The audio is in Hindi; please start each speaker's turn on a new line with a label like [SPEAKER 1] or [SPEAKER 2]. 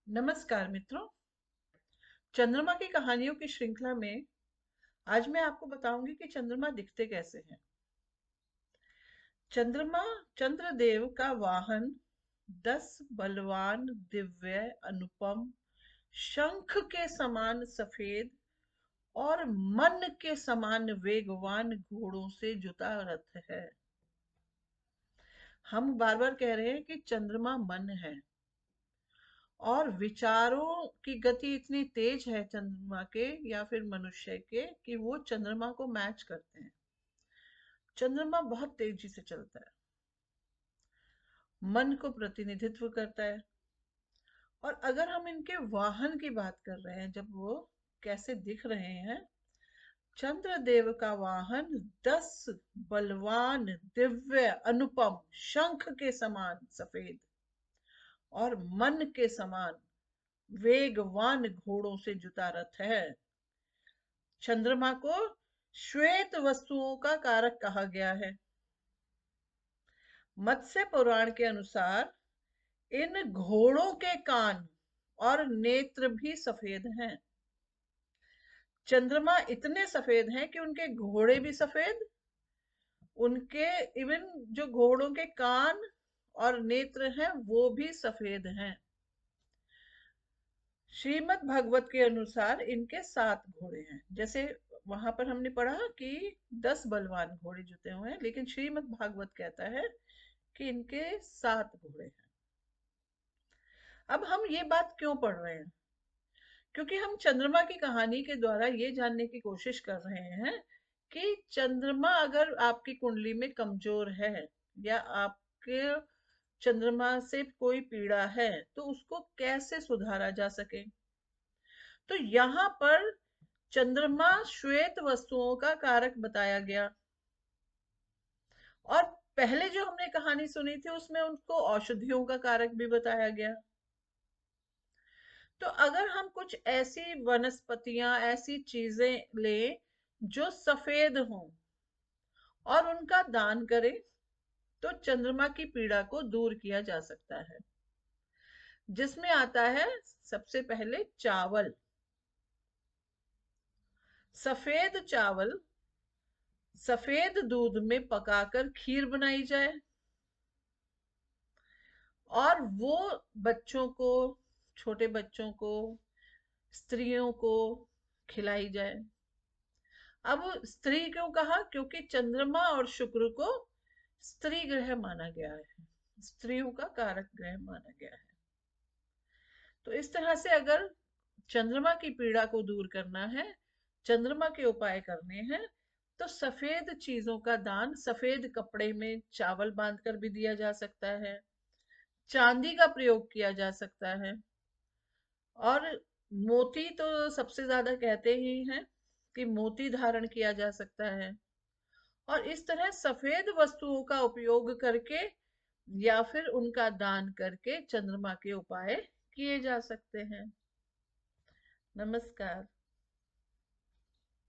[SPEAKER 1] नमस्कार मित्रों। चंद्रमा की कहानियों की श्रृंखला में आज मैं आपको बताऊंगी कि चंद्रमा दिखते कैसे हैं। चंद्रमा चंद्रदेव का वाहन 10 बलवान दिव्य अनुपम शंख के समान सफेद और मन के समान वेगवान घोड़ों से जुता रथ है। हम बार बार कह रहे हैं कि चंद्रमा मन है और विचारों की गति इतनी तेज है चंद्रमा के या फिर मनुष्य के कि वो चंद्रमा को मैच करते हैं। चंद्रमा बहुत तेजी से चलता है, मन को प्रतिनिधित्व करता है। और अगर हम इनके वाहन की बात कर रहे हैं, जब वो कैसे दिख रहे हैं, चंद्रदेव का वाहन 10 बलवान दिव्य अनुपम शंख के समान सफेद और मन के समान वेगवान घोड़ों से जुता रथ है। चंद्रमा को श्वेत वस्तुओं का कारक कहा गया है। मत्स्य पुराण के अनुसार इन घोड़ों के कान और नेत्र भी सफेद हैं। चंद्रमा इतने सफेद हैं कि उनके घोड़े भी सफेद, उनके इवन जो घोड़ों के कान और नेत्र हैं वो भी सफेद हैं। श्रीमद् भागवत के अनुसार इनके 7 घोड़े हैं। जैसे वहां पर हमने पढ़ा कि 10 बलवान घोड़े जुते हुए हैं, लेकिन श्रीमद् भागवत कहता है कि इनके 7 घोड़े हैं। अब हम ये बात क्यों पढ़ रहे हैं? क्योंकि हम चंद्रमा की कहानी के द्वारा ये जानने की कोशिश कर रहे हैं कि चंद्रमा अगर आपकी कुंडली में कमजोर है या आपके चंद्रमा से कोई पीड़ा है तो उसको कैसे सुधारा जा सके। तो यहाँ पर चंद्रमा श्वेत वस्तुओं का कारक बताया गया। और पहले जो हमने कहानी सुनी थी उसमें उनको औषधियों का कारक भी बताया गया। तो अगर हम कुछ ऐसी वनस्पतियां, ऐसी चीजें लें जो सफेद हों और उनका दान करें, तो चंद्रमा की पीड़ा को दूर किया जा सकता है। जिसमें आता है सबसे पहले चावल। सफेद चावल सफेद दूध में पकाकर खीर बनाई जाए और वो बच्चों को, छोटे बच्चों को, स्त्रियों को खिलाई जाए। अब स्त्री क्यों कहा? क्योंकि चंद्रमा और शुक्र को स्त्री ग्रह माना गया है, स्त्रियों का कारक ग्रह माना गया है। तो इस तरह से अगर चंद्रमा की पीड़ा को दूर करना है, चंद्रमा के उपाय करने हैं, तो सफेद चीजों का दान, सफेद कपड़े में चावल बांधकर भी दिया जा सकता है, चांदी का प्रयोग किया जा सकता है, और मोती तो सबसे ज्यादा कहते ही हैं कि मोती धारण किया जा सकता है। और इस तरह सफेद वस्तुओं का उपयोग करके या फिर उनका दान करके चंद्रमा के उपाय किए जा सकते हैं। नमस्कार।